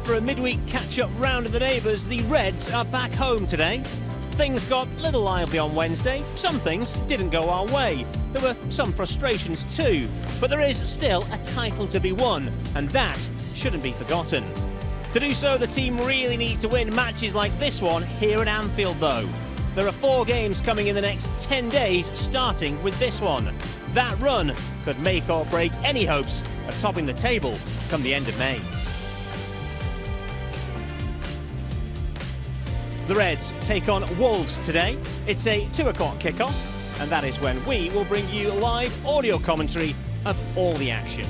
After a midweek catch-up round of the neighbours, the Reds are back home today. Things got a little lively on Wednesday. Some things didn't go our way. There were some frustrations too. But there is still a title to be won, and that shouldn't be forgotten. To do so, the team really need to win matches like this one here at Anfield though. There are 4 games coming in the next 10 days, starting with this one. That run could make or break any hopes of topping the table come the end of May. The Reds take on Wolves today. It's a 2 o'clock kickoff, and that is when we will bring you live audio commentary of all the action.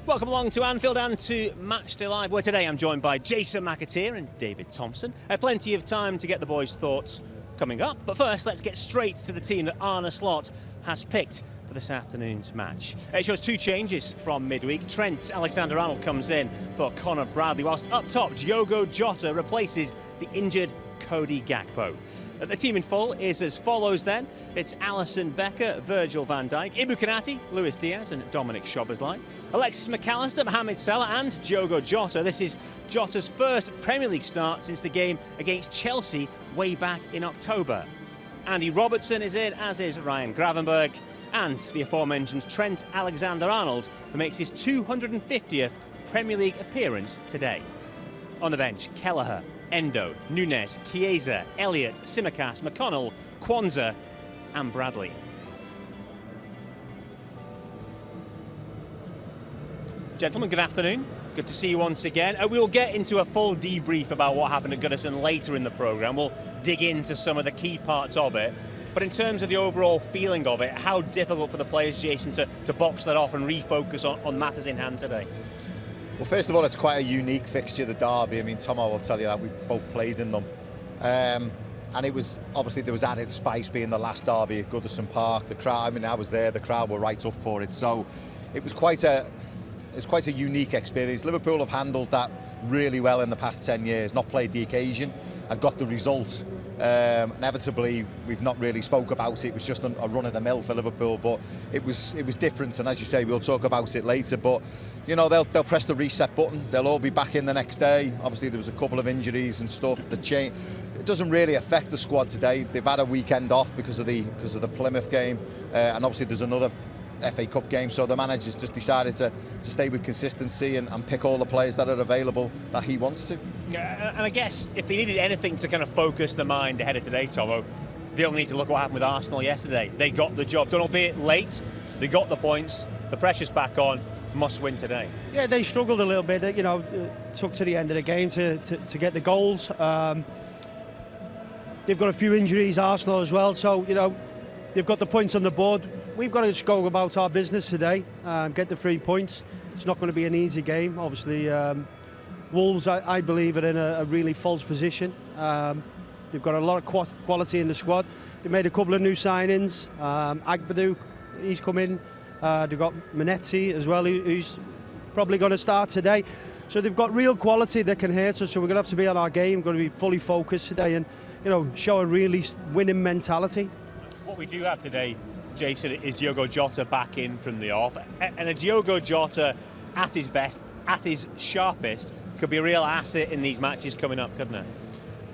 Welcome along to Anfield and to Matchday Live, where today I'm joined by Jason McAteer and David Thompson. Plenty of time to get the boys' thoughts coming up, but first let's get straight to the team that Arne Slot has picked for this afternoon's match. It shows 2 changes from midweek. Trent Alexander-Arnold comes in for Connor Bradley, whilst up top Diogo Jota replaces the injured Cody Gakpo. The team in full is as follows then. It's Alisson Becker, Virgil van Dijk, Ibu Konate, Luis Diaz and Dominic Szoboszlai, Alexis McAllister, Mohamed Salah and Diogo Jota. This is Jota's first Premier League start since the game against Chelsea way back in October. Andy Robertson is in, as is Ryan Gravenberg, and the aforementioned Trent Alexander-Arnold, who makes his 250th Premier League appearance today. On the bench, Kelleher, Endo, Nunes, Chiesa, Elliott, Tsimikas, McConnell, Kwanzaa and Bradley. Gentlemen, good afternoon. Good to see you once again. We'll get into a full debrief about what happened at Goodison later in the programme. We'll dig into some of the key parts of it. But in terms of the overall feeling of it, how difficult for the players, Jason, to box that off and refocus on matters in hand today? Well, first of all, it's quite a unique fixture, the derby. I mean, Tomo will tell you that we both played in them. And it was, obviously, there was added spice being the last derby at Goodison Park. The crowd, I mean, I was there, the crowd were right up for it. So it was quite a unique experience. Liverpool have handled that really well in the past 10 years, not played the occasion and got the results. Inevitably, we've not really spoke about it. It was just a run of the mill for Liverpool, but it was different. And as you say, we'll talk about it later. But you know, they'll press the reset button. They'll all be back in the next day. Obviously, there was a couple of injuries and stuff. It doesn't really affect the squad today. They've had a weekend off because of the Plymouth game, and obviously there's another FA Cup game, so the manager's just decided to stay with consistency and pick all the players that are available that he wants to. Yeah, and I guess if they needed anything to kind of focus the mind ahead of today, Tomo, they only need to look at what happened with Arsenal yesterday. They got the job done, albeit late. They got the points. The pressure's back on. Must win today. Yeah, they struggled a little bit. You know, took to the end of the game to get the goals. They've got a few injuries, Arsenal as well. So you know, they've got the points on the board. We've got to just go about our business today, get the 3 points. It's not going to be an easy game. Obviously, Wolves, I believe, are in a really false position. They've got a lot of quality in the squad. They made a couple of new signings. Agbadou, he's come in. They've got Minetti as well, who's probably going to start today. So they've got real quality that can hurt us. So we're going to have to be on our game. We're going to be fully focused today, and you know, show a really winning mentality. What we do have today, Jason, is Diogo Jota back in from the off, and a Diogo Jota at his best, at his sharpest, could be a real asset in these matches coming up, couldn't it?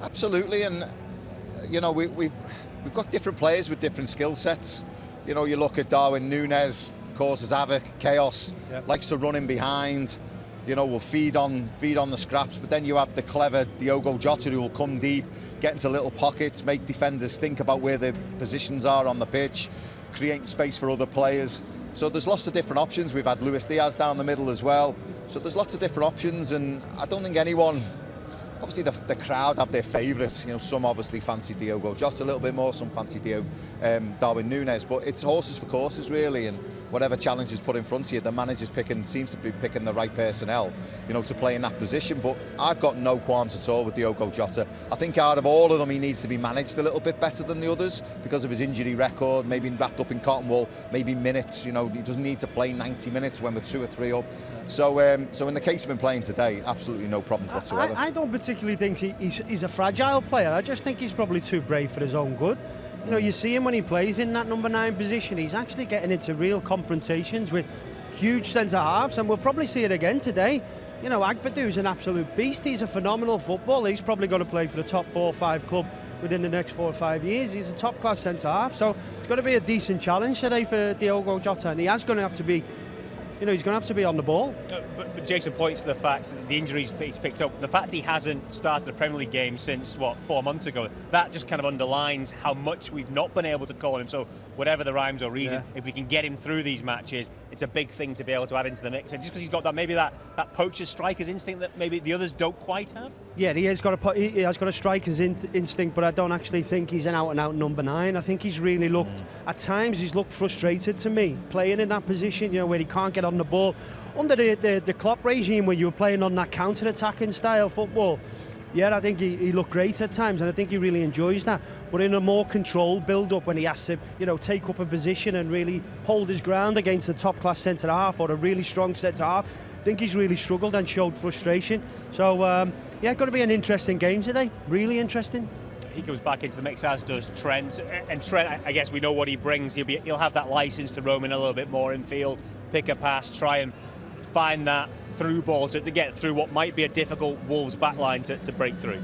Absolutely, and you know, we've got different players with different skill sets. You know, you look at Darwin Núñez, causes havoc, chaos, likes to run in behind. You know, will feed on the scraps. But then you have the clever Diogo Jota who will come deep, get into little pockets, make defenders think about where their positions are on the pitch, create space for other players. So there's lots of different options. We've had Luis Diaz down the middle as well. So there's lots of different options, and I don't think anyone. Obviously, the crowd have their favourites. You know, some obviously fancy Diogo Jota a little bit more, some fancy Darwin Núñez. But it's horses for courses, really. And whatever challenge is put in front of you, the manager's seems to be picking the right personnel, you know, to play in that position. But I've got no qualms at all with Diogo Jota. I think out of all of them, he needs to be managed a little bit better than the others because of his injury record, maybe wrapped up in cotton wool, maybe minutes. You know, he doesn't need to play 90 minutes when we're 2 or 3 up. So in the case of him playing today, absolutely no problems whatsoever. I don't particularly think he's a fragile player. I just think he's probably too brave for his own good. You know, you see him when he plays in that number 9 position. He's actually getting into real confrontations with huge centre halves, and we'll probably see it again today. You know, Agbadou's an absolute beast. He's a phenomenal footballer. He's probably going to play for the top 4 or 5 club within the next 4 or 5 years. He's a top-class centre-half, so it's going to be a decent challenge today for Diogo Jota, and he is going to have to be, you know, he's going to have to be on the ball. But Jason points to the fact that the injuries he's picked up, the fact he hasn't started a Premier League game since, 4 months ago, that just kind of underlines how much we've not been able to call him. So whatever the rhymes or reason, if we can get him through these matches, it's a big thing to be able to add into the mix. And just because he's got that poacher striker's instinct that maybe the others don't quite have. Yeah, he has got a striker's instinct, but I don't actually think he's an out-and-out number 9. I think he's really looked, at times he's looked frustrated to me, playing in that position, you know, where he can't get on the ball. Under the Klopp regime, when you were playing on that counter-attacking style football, yeah, I think he looked great at times, and I think he really enjoys that. But in a more controlled build-up, when he has to, you know, take up a position and really hold his ground against a top-class centre-half or a really strong centre-half, I think he's really struggled and showed frustration. So, yeah, going to be an interesting game today. Really interesting. He comes back into the mix, as does Trent. And Trent, I guess we know what he brings. He'll have that licence to roam in a little bit more in field, pick a pass, try and find that through ball to get through what might be a difficult Wolves backline to break through.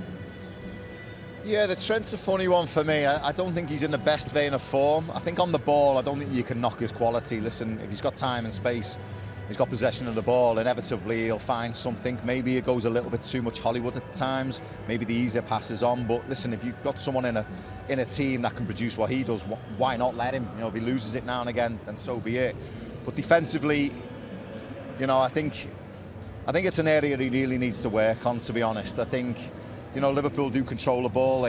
Yeah, the Trent's a funny one for me. I don't think he's in the best vein of form. I think on the ball, I don't think you can knock his quality. Listen, if he's got time and space, he's got possession of the ball, inevitably he'll find something. Maybe it goes a little bit too much Hollywood at times. Maybe the easier passes on. But listen, if you've got someone in a team that can produce what he does, why not let him? You know, if he loses it now and again, then so be it. But defensively, you know, I think it's an area he really needs to work on, to be honest. I think, you know, Liverpool do control the ball.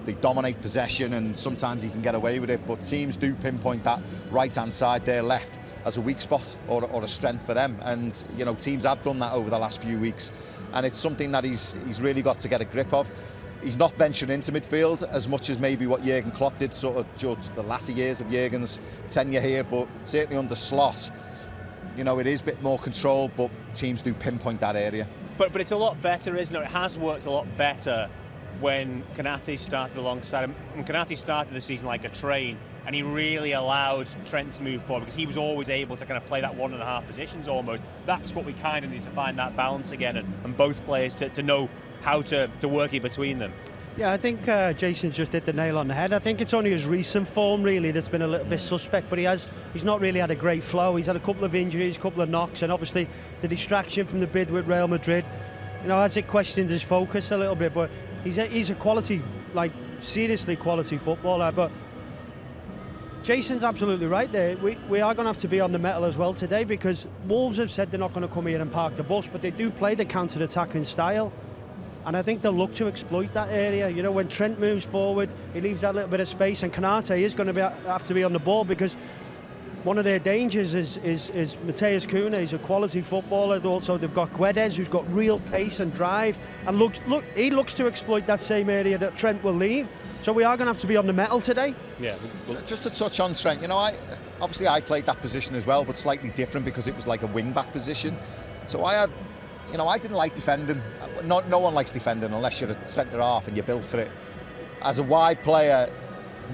They dominate possession, and sometimes he can get away with it. But teams do pinpoint that right-hand side, their left, as a weak spot or a strength for them. And, you know, teams have done that over the last few weeks. And it's something that he's really got to get a grip of. He's not venturing into midfield as much as maybe what Jurgen Klopp did sort of towards the latter years of Jurgen's tenure here. But certainly under Slot, you know, it is a bit more controlled, but teams do pinpoint that area. But it's a lot better, isn't it? It has worked a lot better when Konate started alongside him. When Konate started the season like a train, and he really allowed Trent to move forward because he was always able to kind of play that 1.5 positions almost. That's what we kind of need to find, that balance again, and both players to know how to work it between them. Yeah, I think Jason just hit the nail on the head. I think it's only his recent form really that's been a little bit suspect, but he's not really had a great flow. He's had a couple of injuries, a couple of knocks, and obviously the distraction from the bid with Real Madrid, you know, has it questioned his focus a little bit. But he's a quality, like seriously quality footballer. But Jason's absolutely right there. We are going to have to be on the metal as well today, because Wolves have said they're not going to come here and park the bus, but they do play the counter-attacking style. And I think they'll look to exploit that area. You know, when Trent moves forward, he leaves that little bit of space, and Konate is going to have to be on the ball, because one of their dangers is Matheus Cunha. He's a quality footballer. Also, they've got Guedes, who's got real pace and drive, and he looks to exploit that same area that Trent will leave. So we are going to have to be on the metal today. Yeah. Just to touch on Trent, you know, obviously I played that position as well, but slightly different because it was like a wing-back position. So I didn't like defending. No one likes defending unless you're a centre-half and you're built for it. As a wide player,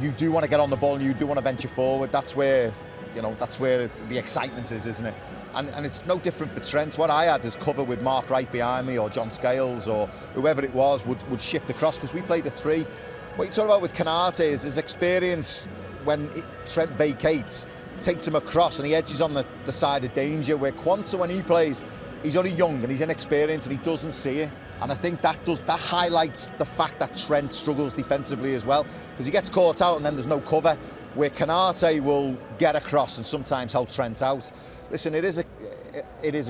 you do want to get on the ball and you do want to venture forward. That's where the excitement is, isn't it? And it's no different for Trent. What I had is cover with Mark Wright behind me, or John Scales, or whoever it was would shift across, because we played a 3. What you talk about with Konate is his experience when Trent vacates, takes him across and he edges on the side of danger, where Quansah, when he plays, he's only young and he's inexperienced and he doesn't see it. And I think that highlights the fact that Trent struggles defensively as well, because he gets caught out and then there's no cover, where Konate will get across and sometimes help Trent out. Listen, it is a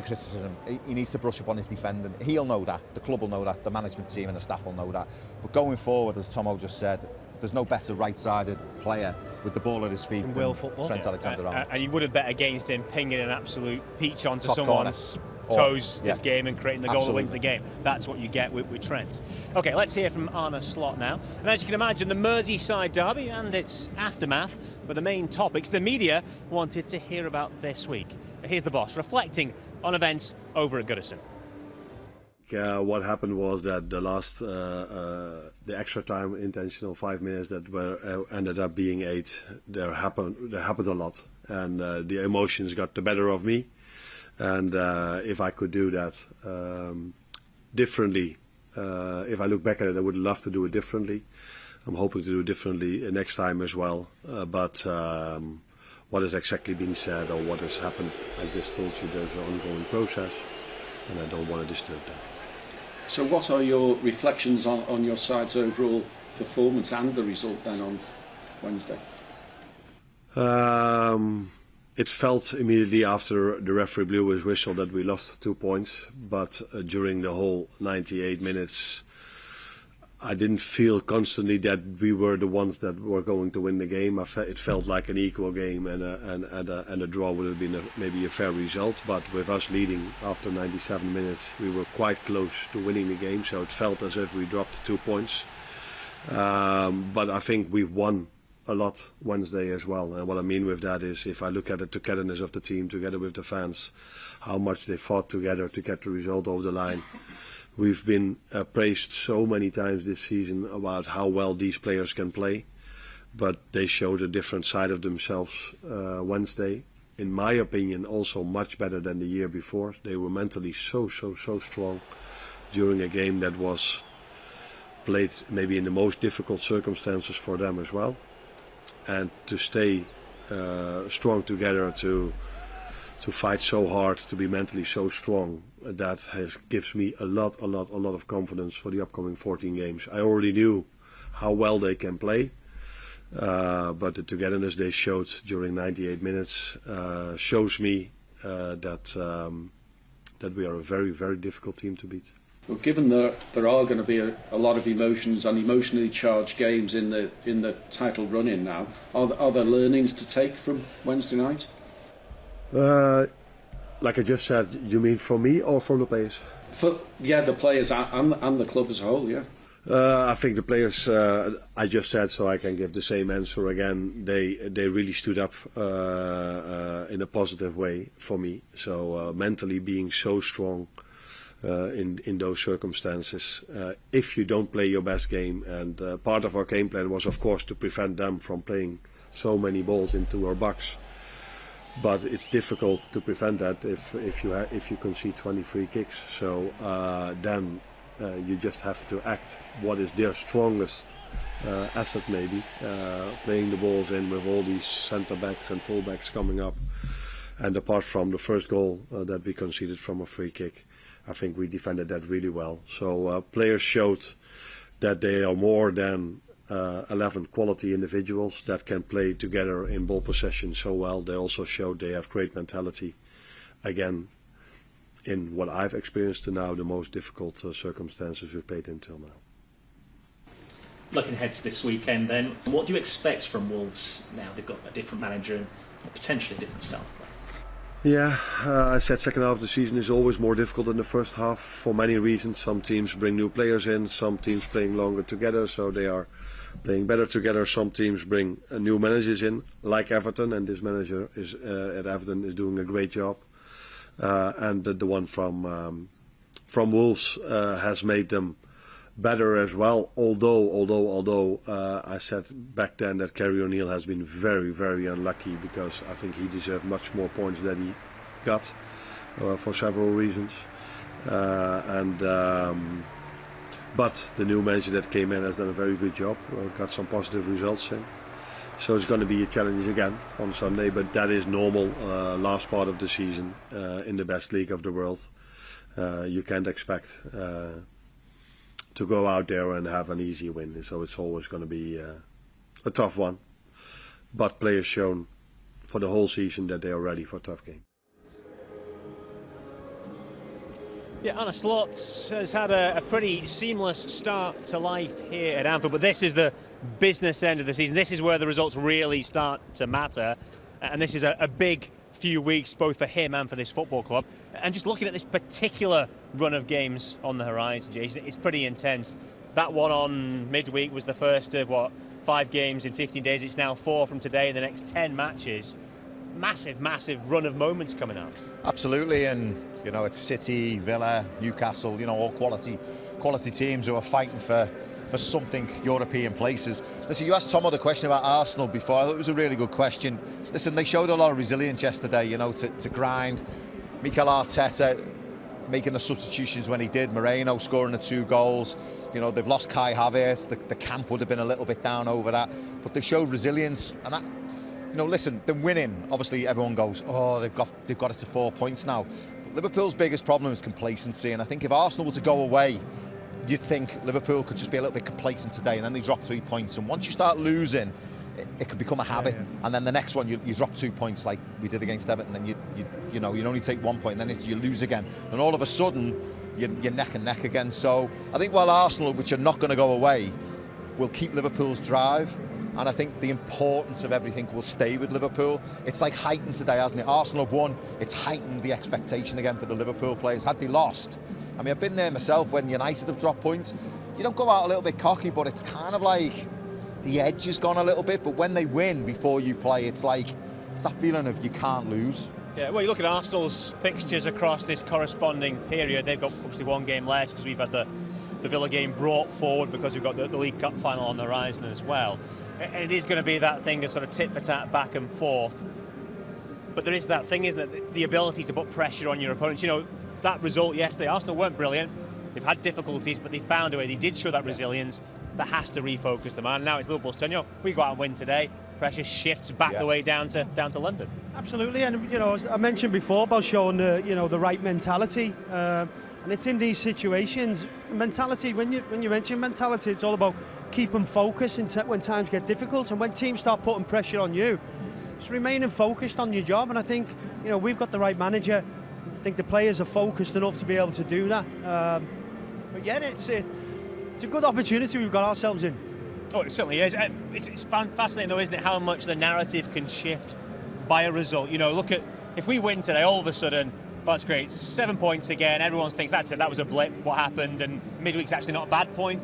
criticism. He needs to brush up on his defending. He'll know that, the club will know that, the management team and the staff will know that. But going forward, as Tomo just said, there's no better right-sided player with the ball at his feet than Trent Alexander-Arnold. And you wouldn't bet against him pinging an absolute peach onto someone's toes this game and creating the goal that wins the game. That's what you get with Trent. OK, let's hear from Arne Slot now. And as you can imagine, the Merseyside derby and its aftermath were the main topics the media wanted to hear about this week. Here's the boss reflecting on events over at Goodison. What happened was that the extra time intentional 5 minutes that were ended up being 8. There happened a lot, and the emotions got the better of me. And if I could do that differently, if I look back at it, I would love to do it differently. I'm hoping to do it differently next time as well. But what has exactly been said or what has happened, I just told you there's an ongoing process, and I don't want to disturb that. So what are your reflections on your side's overall performance and the result then on Wednesday? It felt immediately after the referee blew his whistle that we lost 2 points, but during the whole 98 minutes I didn't feel constantly that we were the ones that were going to win the game. It felt like an equal game, and a draw would have been maybe a fair result. But with us leading after 97 minutes, we were quite close to winning the game, so it felt as if we dropped 2 points. But I think we won a lot Wednesday as well, and what I mean with that is if I look at the togetherness of the team together with the fans, how much they fought together to get the result over the line. We've been praised so many times this season about how well these players can play, but they showed a different side of themselves Wednesday. In my opinion, also much better than the year before. They were mentally so strong during a game that was played maybe in the most difficult circumstances for them as well. And to stay strong together, to fight so hard, to be mentally so strong, that gives me a lot of confidence for the upcoming 14 games. I already knew how well they can play, but the togetherness they showed during 98 minutes shows me that we are a very difficult team to beat. Well, given that there are going to be a lot of emotions and emotionally charged games in the title run-in now, are there learnings to take from Wednesday night? Like I just said, you mean from me or from the players? The players and the club as a whole, yeah. I think the players, I just said, so I can give the same answer again. They really stood up in a positive way for me. So mentally being so strong in those circumstances. If you don't play your best game, and part of our game plan was of course to prevent them from playing so many balls into our box. But it's difficult to prevent that if you concede 20 free kicks. So then you just have to act what is their strongest asset, maybe playing the balls in with all these centre backs and full backs coming up. And apart from the first goal that we conceded from a free kick, I think we defended that really well. So players showed that they are more than 11 quality individuals that can play together in ball possession so well. They also showed they have great mentality. Again, in what I've experienced to now, the most difficult circumstances we've played until now. Looking ahead to this weekend then, what do you expect from Wolves now? They've got a different manager and potentially a different style of play. Yeah, I said second half of the season is always more difficult than the first half for many reasons. Some teams bring new players in, some teams playing longer together, so they are playing better together. Some teams bring new managers in, like Everton, and this manager is at Everton is doing a great job. And the one from Wolves has made them better as well. Although I said back then that Kerry O'Neill has been very unlucky, because I think he deserved much more points than he got for several reasons. But the new manager that came in has done a very good job, got some positive results in. So it's going to be a challenge again on Sunday, but that is normal. Last part of the season in the best league of the world. You can't expect to go out there and have an easy win. So it's always going to be a tough one. But players shown for the whole season that they are ready for a tough game. Yeah, Arne Slot has had a pretty seamless start to life here at Anfield, but this is the business end of the season. This is where the results really start to matter, and this is a big few weeks both for him and for this football club. And just looking at this particular run of games on the horizon, Jason, it's pretty intense. That one on midweek was the first of 5 games in 15 days. It's now 4 from today in the next 10 matches. Massive run of moments coming up. Absolutely, and you know, it's City, Villa, Newcastle, you know, all quality teams who are fighting for something European places. Listen, you asked Tomo the question about Arsenal before. I thought it was a really good question. Listen, they showed a lot of resilience yesterday, you know, to grind. Mikel Arteta making the substitutions when he did, Moreno scoring the 2 goals. You know, they've lost Kai Havertz. The camp would have been a little bit down over that, but they've showed resilience. And that, you know, listen, them winning, obviously everyone goes, oh, they've got it to 4 points now. But Liverpool's biggest problem is complacency, and I think if Arsenal were to go away, you'd think Liverpool could just be a little bit complacent today, and then they drop 3 points. And once you start losing, it can become a habit. And then the next one, you drop 2 points like we did against Everton, then you know, you only take 1 point, and then you lose again. And all of a sudden, you're neck and neck again. So I think while Arsenal, which are not going to go away, will keep Liverpool's drive, and I think the importance of everything will stay with Liverpool. It's like heightened today, hasn't it? Arsenal have won, it's heightened the expectation again for the Liverpool players. Had they lost, I mean, I've been there myself when United have dropped points. You don't go out a little bit cocky, but it's kind of like the edge has gone a little bit. But when they win before you play, it's like, it's that feeling of you can't lose. Yeah, well, you look at Arsenal's fixtures across this corresponding period. They've got obviously 1 game less because we've had the Villa game brought forward because we've got the League Cup final on the horizon as well. And it is going to be that thing of sort of tit-for-tat back and forth. But there is that thing, isn't it? The ability to put pressure on your opponents. You know, that result yesterday, Arsenal weren't brilliant. They've had difficulties, but they found a way. They did show that resilience. That has to refocus them. And now it's Liverpool's turn. You know, we go out and win today. Pressure shifts back the way down to London. Absolutely, and you know, as I mentioned before about showing the right mentality, and it's in these situations. Mentality. When you mention mentality, it's all about keeping focus when times get difficult, and when teams start putting pressure on you, just remaining focused on your job. And I think, you know, we've got the right manager. I think the players are focused enough to be able to do that. But yeah, it's a good opportunity we've got ourselves in. Oh, it certainly is. It's fascinating though, isn't it, how much the narrative can shift by a result. You know, look at, if we win today, all of a sudden, well, that's great, 7 points again, everyone thinks that's it, that was a blip, what happened, and midweek's actually not a bad point.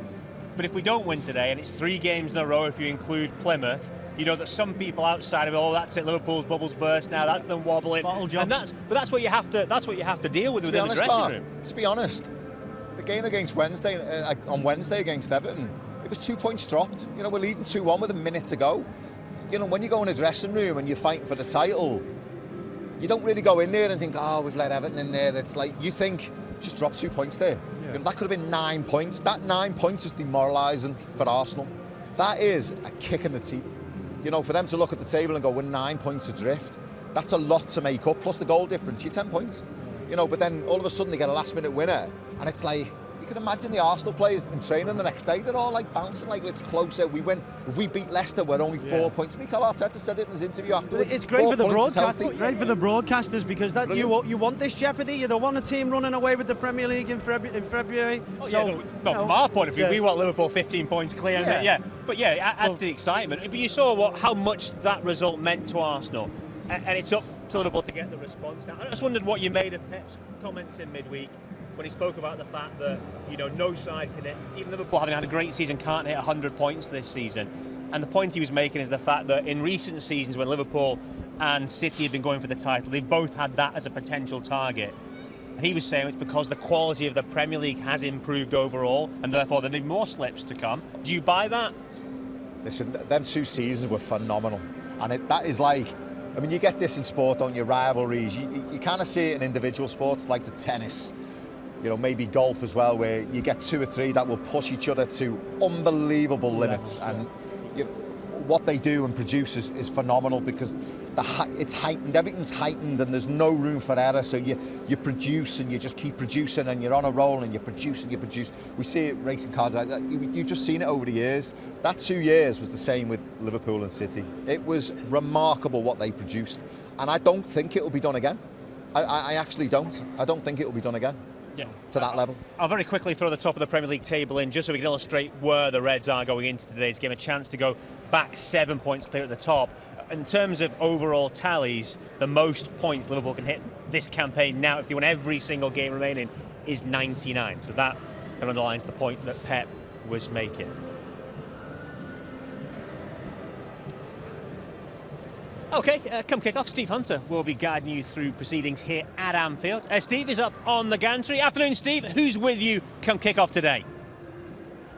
But if we don't win today, and it's 3 games in a row if you include Plymouth, you know that some people outside of it, oh, that's it, Liverpool's bubbles burst now, that's them wobbling. And that's what you have to deal with within the dressing room. To be honest, the game against on Wednesday against Everton, it was 2 points dropped. You know, we're leading 2-1 with a minute to go. You know, when you go in a dressing room and you're fighting for the title, you don't really go in there and think, oh, we've let Everton in there. It's like, you think, just drop 2 points there. Yeah. You know, that could have been 9 points. That 9 points is demoralising for Arsenal. That is a kick in the teeth. You know, for them to look at the table and go, we're 9 points adrift, that's a lot to make up, plus the goal difference, you're 10 points. You know, but then all of a sudden they get a last-minute winner, and it's like, you can imagine the Arsenal players in training the next day, they're all like bouncing like it's closer. We win. If we beat Leicester, we're only 4 points. Mikel Arteta said it in his interview afterwards. It's great for the broadcasters because that you want this jeopardy. You don't want a team running away with the Premier League in February. Oh, so, yeah, no, from our point of view, we want Liverpool 15 points clear. Yeah. But yeah, it adds to the excitement. But you saw how much that result meant to Arsenal, and it's up to Liverpool to get the response now. I just wondered what you made of Pep's comments in midweek, when he spoke about the fact that, you know, no side can hit, even Liverpool having had a great season, can't hit 100 points this season. And the point he was making is the fact that in recent seasons when Liverpool and City have been going for the title, they've both had that as a potential target. And he was saying it's because the quality of the Premier League has improved overall, and therefore there need more slips to come. Do you buy that? Listen, them 2 seasons were phenomenal. And that is like, I mean, you get this in sport, don't you? Rivalries. You kind of see it in individual sports, like the tennis. You know, maybe golf as well, where you get 2 or 3 that will push each other to unbelievable limits. And you know, what they do and produce is phenomenal because it's heightened, everything's heightened, and there's no room for error. So you produce and you just keep producing, and you're on a roll and you produce and you produce. We see it racing cars like that. You've just seen it over the years. That 2 years was the same with Liverpool and City. It was remarkable what they produced, and I don't think it will be done again. I actually don't. I don't think it will be done again. Yeah. To that level. I'll very quickly throw the top of the Premier League table in just so we can illustrate where the Reds are going into today's game. A chance to go back 7 points clear at the top. In terms of overall tallies, the most points Liverpool can hit this campaign now, if they win every single game remaining, is 99. So that kind of underlines the point that Pep was making. OK, come kick off. Steve Hunter will be guiding you through proceedings here at Anfield. Steve is up on the gantry. Afternoon, Steve. Who's with you come kick off today?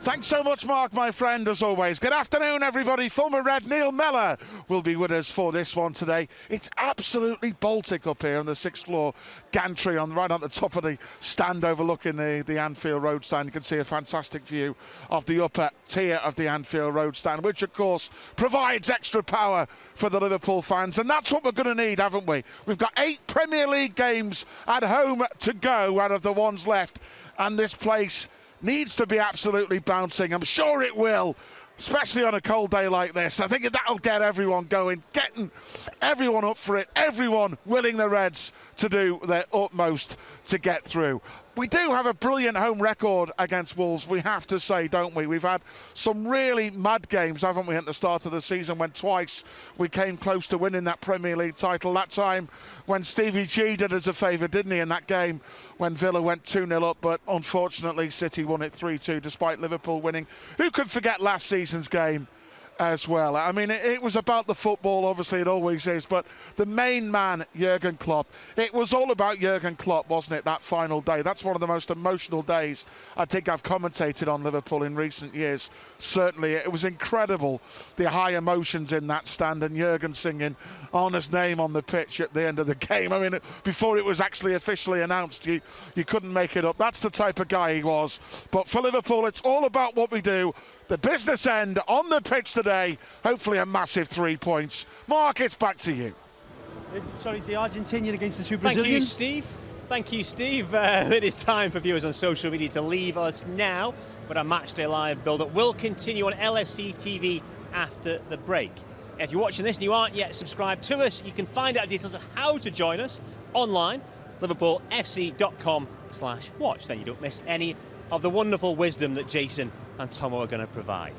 Thanks so much, Mark, my friend, as always. Good afternoon, everybody. Former Red Neil Mellor will be with us for this one today. It's absolutely Baltic up here on the 6th floor gantry, right on the top of the stand overlooking the Anfield Road stand. You can see a fantastic view of the upper tier of the Anfield Road stand, which, of course, provides extra power for the Liverpool fans. And that's what we're going to need, haven't we? We've got 8 Premier League games at home to go out of the ones left. And this place needs to be absolutely bouncing. I'm sure it will, especially on a cold day like this. I think that'll get everyone going, getting everyone up for it, everyone willing the Reds to do their utmost to get through. We do have a brilliant home record against Wolves, we have to say, don't we? We've had some really mad games, haven't we, at the start of the season, when twice we came close to winning that Premier League title. That time when Stevie G did us a favour, didn't he, in that game when Villa went 2-0 up, but unfortunately City won it 3-2 despite Liverpool winning. Who could forget last season's game as well? I mean, it was about the football, obviously it always is, but the main man, Jurgen Klopp, it was all about Jurgen Klopp, wasn't it, that final day? That's one of the most emotional days I think I've commentated on Liverpool in recent years. Certainly, it was incredible, the high emotions in that stand, and Jurgen singing Arne's name on the pitch at the end of the game. I mean, before it was actually officially announced, you couldn't make it up. That's the type of guy he was. But for Liverpool, it's all about what we do. The business end on the pitch today, hopefully a massive 3 points. Mark, it's back to you. Sorry, the Argentinian against the two Brazilians. Thank you, Steve. It is time for viewers on social media to leave us now, but our Matchday Live build-up will continue on LFC TV after the break. If you're watching this and you aren't yet subscribed to us, you can find out details of how to join us online, liverpoolfc.com/watch. Then you don't miss any of the wonderful wisdom that Jason and Tomo are going to provide.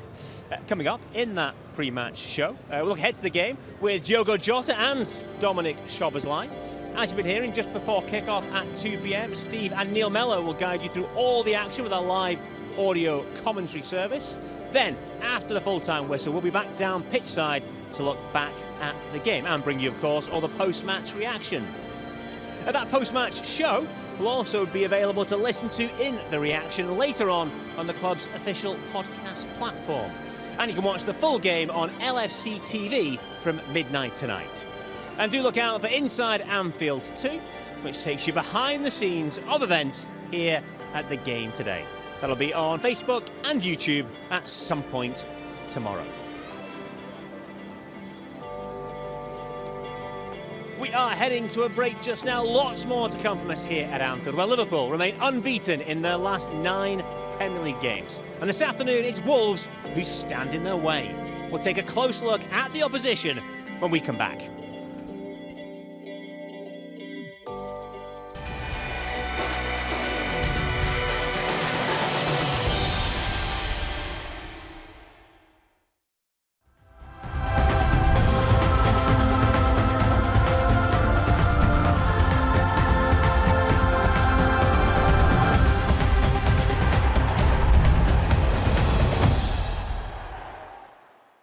Coming up in that pre-match show, we'll look ahead to the game with Diogo Jota and Dominic Szoboszlai. As you've been hearing, just before kick-off at 2 p.m, Steve and Neil Mellor will guide you through all the action with our live audio commentary service. Then, after the full-time whistle, we'll be back down pitch side to look back at the game and bring you, of course, all the post-match reaction. That post-match show will also be available to listen to in the reaction later on the club's official podcast platform. And you can watch the full game on LFC TV from midnight tonight. And do look out for Inside Anfield 2, which takes you behind the scenes of events here at the game today. That'll be on Facebook and YouTube at some point tomorrow. We are heading to a break just now. Lots more to come from us here at Anfield, where Liverpool remain unbeaten in their last 9 Premier League games. And this afternoon, it's Wolves who stand in their way. We'll take a close look at the opposition when we come back.